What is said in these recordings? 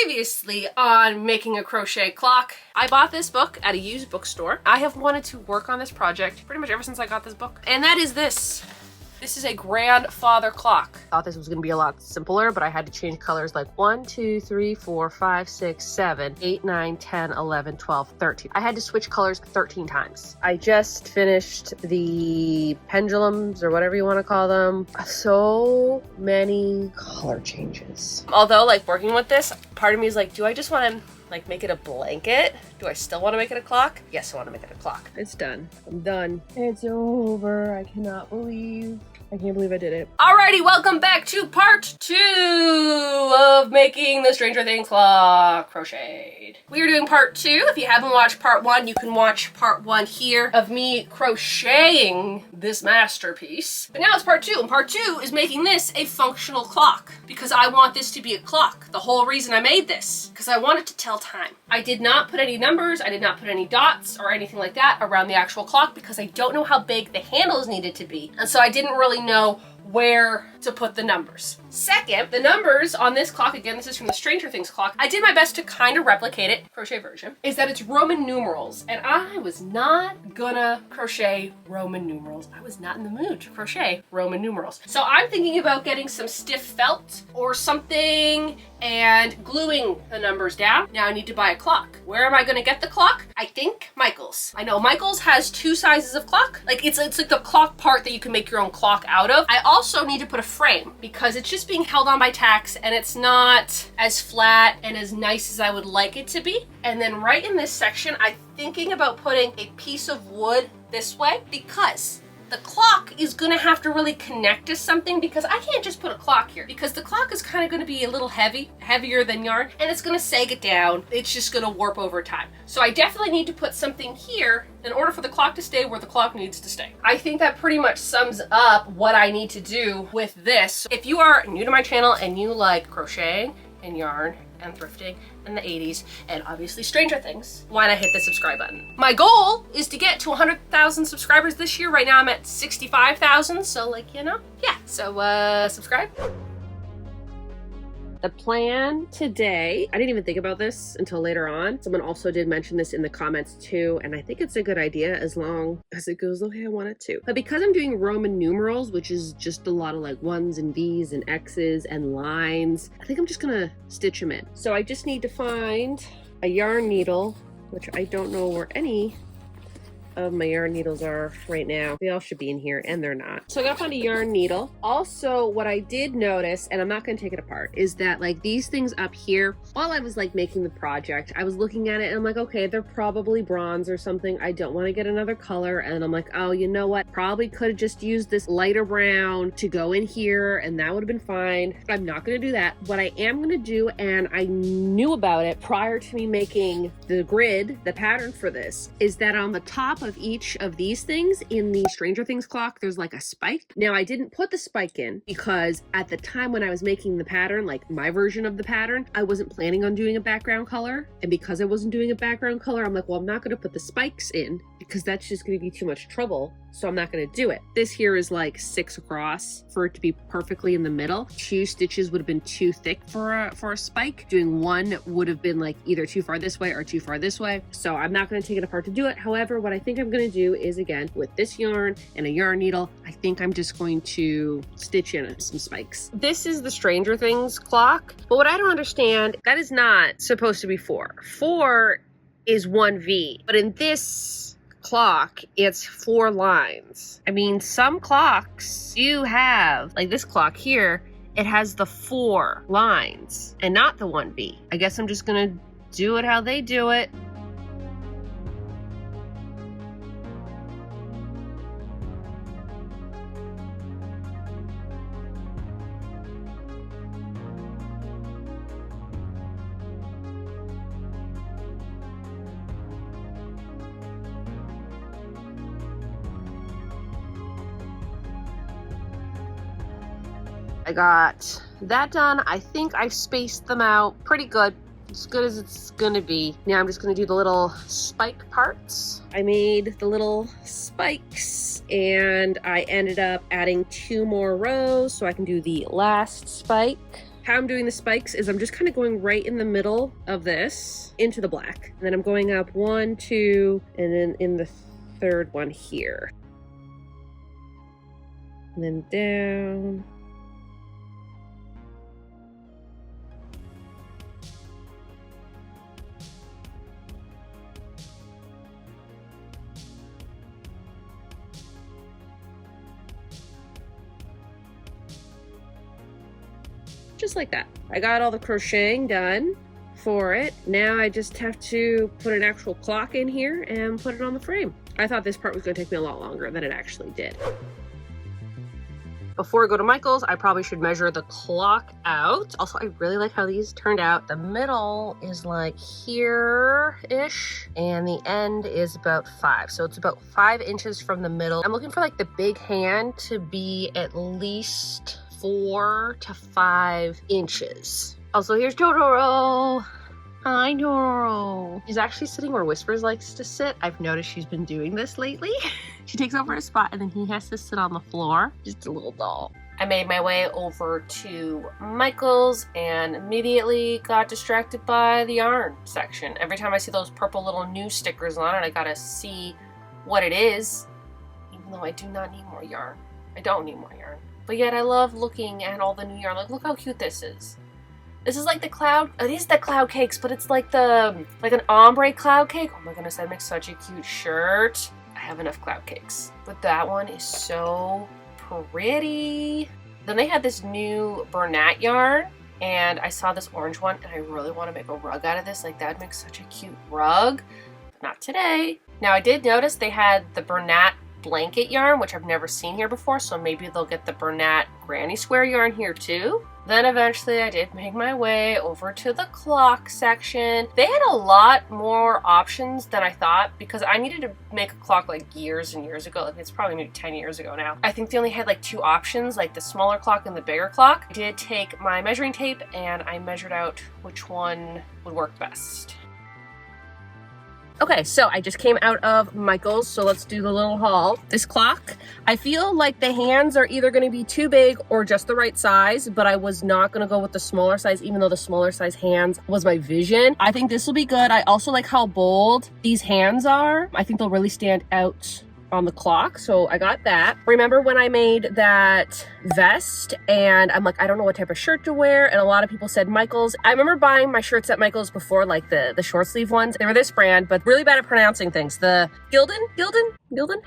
Previously on Making a Crochet Clock, I bought this book at a used bookstore. I have wanted to work on this project pretty much ever since I got this book, and that is this. This is a grandfather clock. I thought this was gonna be a lot simpler, but I had to change colors like 1, 2, 3, 4, 5, 6, 7, 8, 9, 10, 11, 12, 13. I had to switch colors 13 times. I just finished the pendulums or whatever you wanna call them. So many color changes. Although like working with this, part of me is like, do I just wanna like make it a blanket? Do I still want to make it a clock? Yes, I want to make it a clock. It's done. I'm done. It's over. I can't believe I did it. Alrighty, welcome back to part 2 of making the Stranger Things clock crocheted. We are doing part 2. If you haven't watched part 1, you can watch part 1 here of me crocheting this masterpiece. But now it's part 2, and part 2 is making this a functional clock because I want this to be a clock. The whole reason I made this, because I wanted to tell time. I did not put any numbers, I did not put any dots or anything like that around the actual clock because I don't know how big the handles needed to be. And so I didn't really know where to put the numbers. Second, the numbers on this clock, again, this is from the Stranger Things clock. I did my best to kind of replicate it, crochet version, is that it's Roman numerals. And I was not gonna crochet Roman numerals. I was not in the mood to crochet Roman numerals. So I'm thinking about getting some stiff felt or something and gluing the numbers down. Now I need to buy a clock. Where am I gonna get the clock? I think Michael's. I know Michael's has 2 sizes of clock. Like it's like the clock part that you can make your own clock out of. I also need to put a frame because it's just being held on by tacks and it's not as flat and as nice as I would like it to be. And then right in this section, I'm thinking about putting a piece of wood this way because the clock is gonna have to really connect to something because I can't just put a clock here because the clock is kind of gonna be a little heavier than yarn, and it's gonna sag it down. It's just gonna warp over time. So I definitely need to put something here in order for the clock to stay where the clock needs to stay. I think that pretty much sums up what I need to do with this. If you are new to my channel and you like crocheting and yarn and thrifting and the 80s and obviously Stranger Things, why not hit the subscribe button? My goal is to get to 100,000 subscribers this year. Right now I'm at 65,000, so like, you know, yeah. So subscribe. The plan today, I didn't even think about this until later on. Someone also did mention this in the comments too, and I think it's a good idea as long as it goes the way I want it to. But because I'm doing Roman numerals, which is just a lot of like 1s and V's and X's and lines, I think I'm just gonna stitch them in. So I just need to find a yarn needle, which I don't know where any of my yarn needles are right now. They all should be in here and they're not. So I gotta find a yarn needle. Also, what I did notice, and I'm not gonna take it apart, is that like these things up here, while I was like making the project, I was looking at it and I'm like, okay, they're probably bronze or something. I don't want to get another color. And I'm like, oh, you know what? Probably could have just used this lighter brown to go in here and that would have been fine. But I'm not gonna do that. What I am gonna do, and I knew about it prior to me making the grid, the pattern for this, is that on the top of each of these things in the Stranger Things clock, there's like a spike. Now I didn't put the spike in because at the time when I was making the pattern, like my version of the pattern, I wasn't planning on doing a background color. And because I wasn't doing a background color, I'm like, well, I'm not going to put the spikes in because that's just going to be too much trouble. So I'm not going to do it. This here is like 6 across for it to be perfectly in the middle. 2 stitches would have been too thick for a spike. Doing 1 would have been like either too far this way or too far this way. So I'm not going to take it apart to do it. However, what I think I'm going to do is, again, with this yarn and a yarn needle, I think I'm just going to stitch in some spikes. This is the Stranger Things clock, but what I don't understand, that is not supposed to be 4. 4 is 1V, but in this clock it's 4 lines. I mean, some clocks do have, like this clock here, it has the 4 lines and not the 1V. I guess I'm just gonna do it how they do it. I got that done. I think I've spaced them out pretty good. As good as it's gonna be. Now I'm just gonna do the little spike parts. I made the little spikes and I ended up adding 2 more rows so I can do the last spike. How I'm doing the spikes is I'm just kind of going right in the middle of this into the black. And then I'm going up 1, 2, and then in the third one here. And then down. Just like that. I got all the crocheting done for it. Now I just have to put an actual clock in here and put it on the frame. I thought this part was going to take me a lot longer than it actually did. Before I go to Michael's, I probably should measure the clock out. Also, I really like how these turned out. The middle is like here-ish, and the end is about 5. So it's about 5 inches from the middle. I'm looking for like the big hand to be at least 4 to 5 inches. Also, here's Totoro. Hi, Totoro. She's actually sitting where Whispers likes to sit. I've noticed she's been doing this lately. She takes over his spot and then he has to sit on the floor. Just a little doll. I made my way over to Michael's and immediately got distracted by the yarn section. Every time I see those purple little new stickers on it, I gotta see what it is, even though I do not need more yarn. I don't need more yarn. But yet I love looking at all the new yarn. Like, look how cute this is. This is like the cloud, it is the cloud cakes, but it's like an ombre cloud cake. Oh my goodness, that makes such a cute shirt. I have enough cloud cakes. But that one is so pretty. Then they had this new Bernat yarn, and I saw this orange one, and I really want to make a rug out of this. Like, that would make such a cute rug. But not today. Now, I did notice they had the Bernat blanket yarn, which I've never seen here before, so maybe they'll get the Bernat granny square yarn here too. Then eventually I did make my way over to the clock section. They had a lot more options than I thought, because I needed to make a clock like years and years ago. Like, it's probably maybe 10 years ago now. I think they only had like 2 options, like the smaller clock and the bigger clock. I did take my measuring tape and I measured out which one would work best. Okay, so I just came out of Michael's, so let's do the little haul. This clock, I feel like the hands are either going to be too big or just the right size, but I was not going to go with the smaller size, even though the smaller size hands was my vision. I think this will be good. I also like how bold these hands are. I think they'll really stand out on the clock, so I got that. Remember when I made that vest and I'm like, I don't know what type of shirt to wear, and a lot of people said Michael's. I remember buying my shirts at Michael's before, like the short sleeve ones. They were this brand, but really bad at pronouncing things. The Gildan,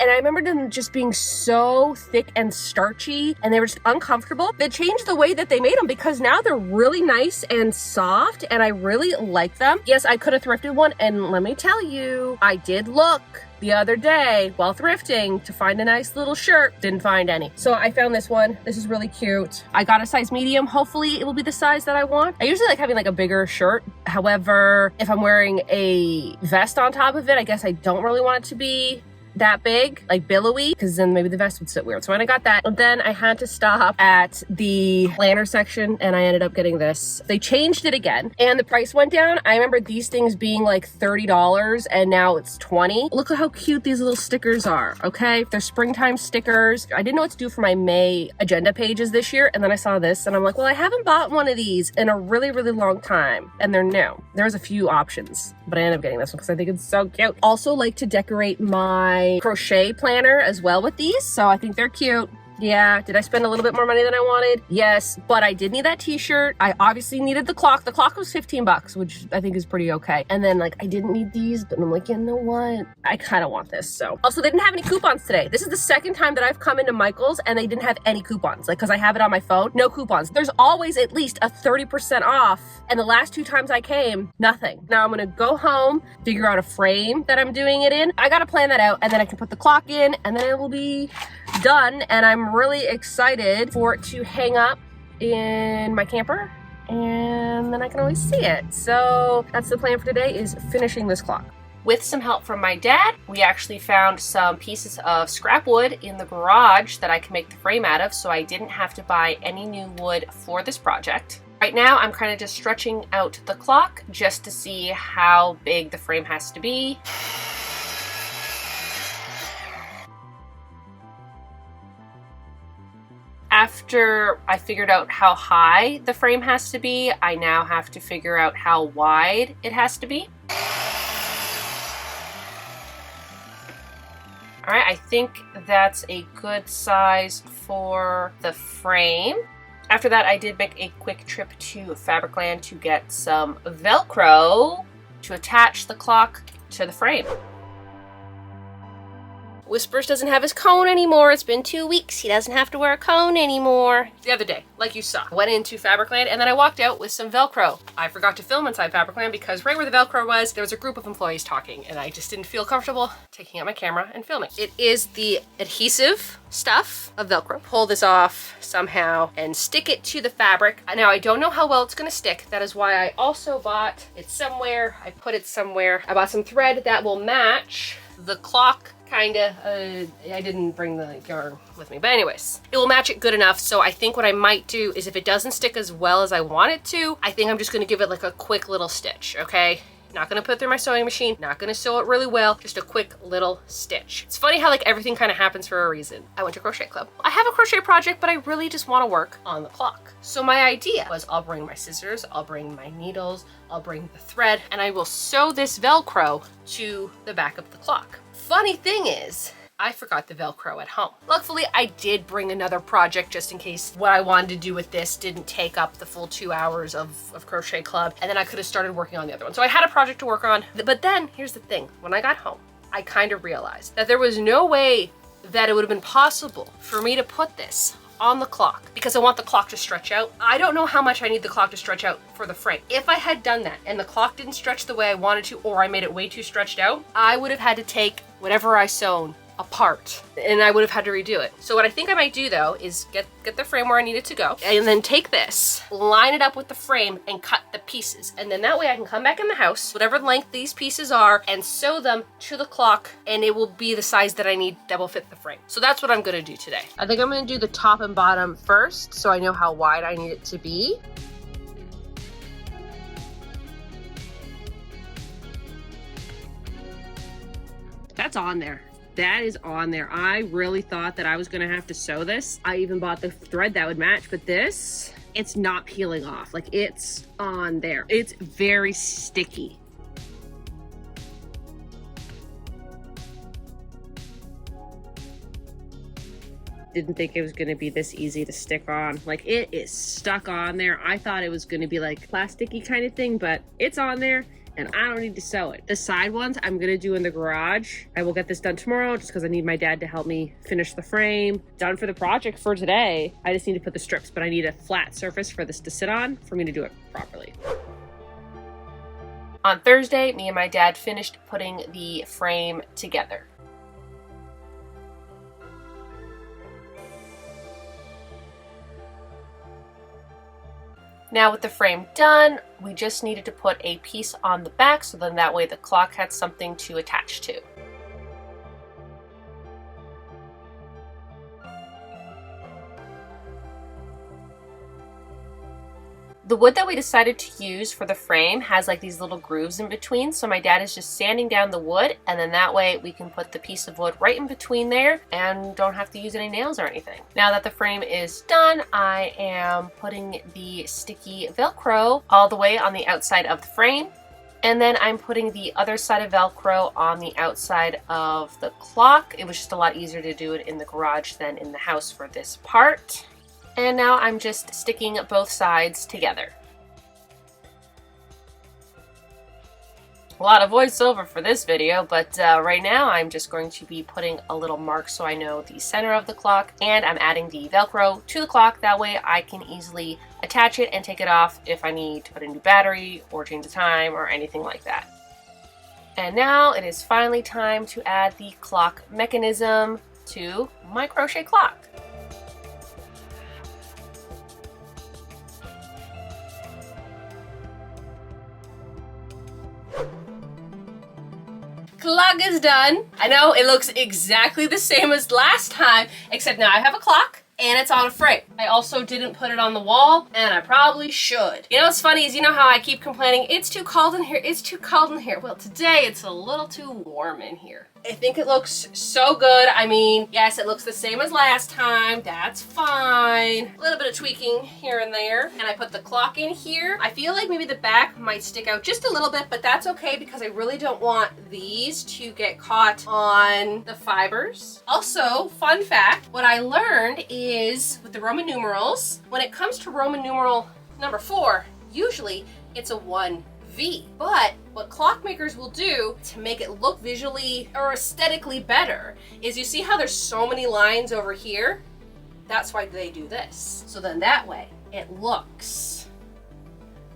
and I remember them just being so thick and starchy, and they were just uncomfortable. They changed the way that they made them, because now they're really nice and soft, and I really like them. Yes, I could have thrifted one, and let me tell you, I did look the other day while thrifting to find a nice little shirt. Didn't find any. So I found this one. This is really cute. I got a size medium. Hopefully it will be the size that I want. I usually like having like a bigger shirt. However, if I'm wearing a vest on top of it, I guess I don't really want it to be that big, like billowy, because then maybe the vest would sit weird. So when I got that, and then I had to stop at the planner section and I ended up getting this. They changed it again and the price went down. I remember these things being like $30 and now it's $20. Look at how cute these little stickers are, okay? They're springtime stickers. I didn't know what to do for my May agenda pages this year, and then I saw this and I'm like, well, I haven't bought one of these in a really, really long time, and they're new. There's a few options, but I ended up getting this one because I think it's so cute. Also like to decorate my crochet planner as well with these, so I think they're cute. Yeah, did I spend a little bit more money than I wanted? Yes, but I did need that t-shirt. I obviously needed the clock. The clock was 15 bucks, which I think is pretty okay. And then like I didn't need these, but I'm like, you know what? I kind of want this. So also, they didn't have any coupons today. This is the second time that I've come into Michael's and they didn't have any coupons. Like, because I have it on my phone, no coupons. There's always at least a 30% off. And the last 2 times I came, nothing. Now I'm gonna go home, figure out a frame that I'm doing it in. I gotta plan that out, and then I can put the clock in, and then it will be done. And I'm really excited for it to hang up in my camper, and then I can always see it. So that's the plan for today, is finishing this clock. With some help from my dad, we actually found some pieces of scrap wood in the garage that I can make the frame out of, so I didn't have to buy any new wood for this project. Right now, I'm kind of just stretching out the clock just to see how big the frame has to be. After after I figured out how high the frame has to be, I now have to figure out how wide it has to be. All right, I think that's a good size for the frame. After that, I did make a quick trip to Fabricland to get some Velcro to attach the clock to the frame. Whispers doesn't have his cone anymore. It's been 2 weeks. He doesn't have to wear a cone anymore. The other day, like you saw, I went into Fabricland and then I walked out with some Velcro. I forgot to film inside Fabricland because right where the Velcro was, there was a group of employees talking and I just didn't feel comfortable taking out my camera and filming. It is the adhesive stuff of Velcro. Pull this off somehow and stick it to the fabric. Now, I don't know how well it's gonna stick. That is why I also bought it somewhere. I put it somewhere. I bought some thread that will match the clock. Kinda. I didn't bring the yarn with me, but anyways, it will match it good enough. So I think what I might do is if it doesn't stick as well as I want it to, I think I'm just gonna give it like a quick little stitch, okay? Not gonna put it through my sewing machine, not gonna sew it really well, just a quick little stitch. It's funny how like everything kind of happens for a reason. I went to crochet club. I have a crochet project, but I really just wanna work on the clock. So my idea was I'll bring my scissors, I'll bring my needles, I'll bring the thread, and I will sew this Velcro to the back of the clock. Funny thing is, I forgot the Velcro at home. Luckily, I did bring another project just in case what I wanted to do with this didn't take up the full 2 hours of crochet club, and then I could have started working on the other one. So I had a project to work on, but then here's the thing. When I got home, I kind of realized that there was no way that it would have been possible for me to put this on the clock because I want the clock to stretch out. I don't know how much I need the clock to stretch out for the frame. If I had done that and the clock didn't stretch the way I wanted to, or I made it way too stretched out, I would have had to take whatever I sewn apart and I would have had to redo it. So what I think I might do though is get the frame where I need it to go and then take this, line it up with the frame and cut the pieces. And then that way I can come back in the house, whatever length these pieces are, and sew them to the clock and it will be the size that I need that will fit the frame. So that's what I'm gonna do today. I think I'm gonna do the top and bottom first so I know how wide I need it to be. That's on there. That is on there. I really thought that I was gonna have to sew this. I even bought the thread that would match, but this, it's not peeling off. Like it's on there. It's very sticky. Didn't think it was gonna be this easy to stick on. Like it is stuck on there. I thought it was gonna be like plasticky kind of thing, but it's on there. And I don't need to sew it. The side ones I'm gonna do in the garage. I will get this done tomorrow just because I need my dad to help me finish the frame. Done for the project for today. I just need to put the strips, but I need a flat surface for this to sit on for me to do it properly. On Thursday, me and my dad finished putting the frame together. Now with the frame done, we just needed to put a piece on the back so then that way the clock had something to attach to. The wood that we decided to use for the frame has like these little grooves in between, so my dad is just sanding down the wood and then that way we can put the piece of wood right in between there and don't have to use any nails or anything. Now that the frame is done, I am putting the sticky Velcro all the way on the outside of the frame. And then I'm putting the other side of Velcro on the outside of the clock. It was just a lot easier to do it in the garage than in the house for this part. And now I'm just sticking both sides together. A lot of voiceover for this video, but right now I'm just going to be putting a little mark so I know the center of the clock, and I'm adding the Velcro to the clock. That way I can easily attach it and take it off if I need to put a new battery or change the time or anything like that. And now it is finally time to add the clock mechanism to my crochet clock. Clock is done. I know it looks exactly the same as last time, except now I have a clock and it's on a frame. I also didn't put it on the wall, and I probably should. You know what's funny is, you know how I keep complaining, it's too cold in here, it's too cold in here. Well, today it's a little too warm in here. I think it looks so good. I mean, yes, it looks the same as last time. That's fine. A little bit of tweaking here and there. And I put the clock in here. I feel like maybe the back might stick out just a little bit, but that's okay because I really don't want these to get caught on the fibers. Also, fun fact, what I learned is with the Roman numerals, when it comes to Roman numeral number 4, usually it's a 1V. But what clockmakers will do to make it look visually or aesthetically better is, you see how there's so many lines over here? That's why they do this. So then that way it looks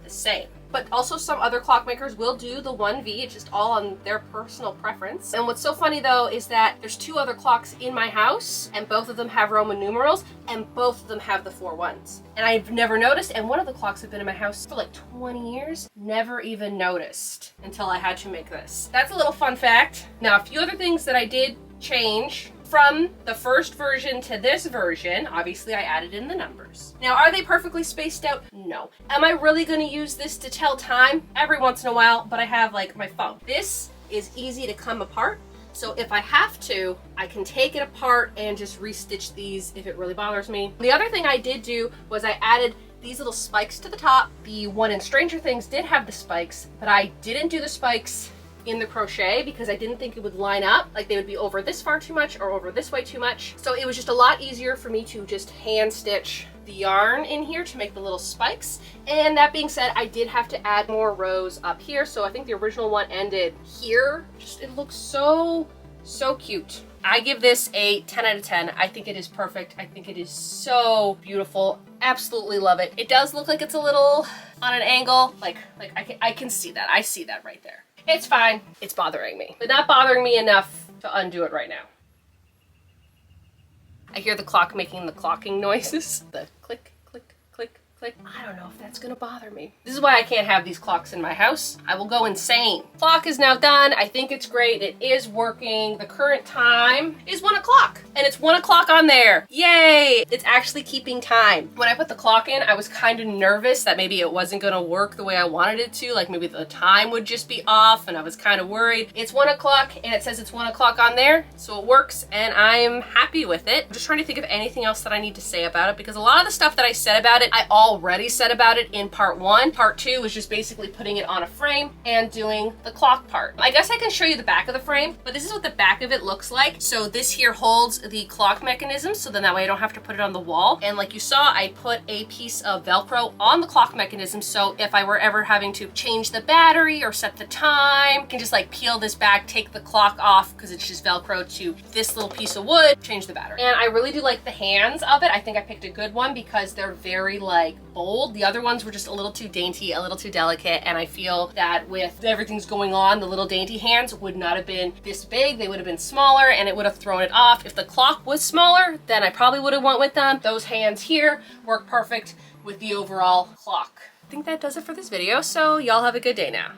the same. But also some other clockmakers will do the 1V, it's just all on their personal preference. And what's so funny though is that there's 2 other clocks in my house and both of them have Roman numerals and both of them have the 4 ones. And I've never noticed, and one of the clocks have been in my house for like 20 years, never even noticed until I had to make this. That's a little fun fact. Now a few other things that I did change from the first version to this version. Obviously I added in the numbers. Now, are they perfectly spaced out? No. Am I really going to use this to tell time? Every once in a while, but I have like my phone. This is easy to come apart. So if I have to, I can take it apart and just restitch these if it really bothers me. The other thing I did do was I added these little spikes to the top. The one in Stranger Things did have the spikes, but I didn't do the spikes in the crochet because I didn't think it would line up, like they would be over this far too much or over this way too much. So it was just a lot easier for me to just hand stitch the yarn in here to make the little spikes. And that being said, I did have to add more rows up here. So I think the original one ended here. Just, it looks so cute. I give this a 10 out of 10. I think it is perfect. I think it is so beautiful. Absolutely love it. It does look like it's a little on an angle. Like I can see that. I see that right there. It's fine. It's bothering me, but not bothering me enough to undo it right now. I hear the clock making the clocking noises. The click, click, click, click. I don't know if that's gonna bother me. This is why I can't have these clocks in my house. I will go insane. Clock is now done. I think it's great. It is working. The current time is 1 o'clock and it's 1 o'clock on there. Yay! It's actually keeping time. When I put the clock in, I was kind of nervous that maybe it wasn't gonna work the way I wanted it to. Like maybe the time would just be off and I was kind of worried. It's 1 o'clock and it says it's 1 o'clock on there. So it works and I'm happy with it. I'm just trying to think of anything else that I need to say about it because a lot of the stuff that I said about it, I already said about it in part 1. Part 2 was just basically putting it on a frame and doing the clock part. I guess I can show you the back of the frame, but this is what the back of it looks like. So this here holds the clock mechanism, so then that way I don't have to put it on the wall. And like you saw, I put a piece of Velcro on the clock mechanism, so if I were ever having to change the battery or set the time, I can just like peel this back, take the clock off because it's just Velcro to this little piece of wood, change the battery. And I really do like the hands of it. I think I picked a good one because they're very like bold. The other ones were just a little too dainty, a little too delicate, and I feel that with everything's going on, the little dainty hands would not have been this big. They would have been smaller and it would have thrown it off. If the clock was smaller, then I probably would have went with them. Those hands here work perfect with the overall clock. I think that does it for this video, so y'all have a good day now.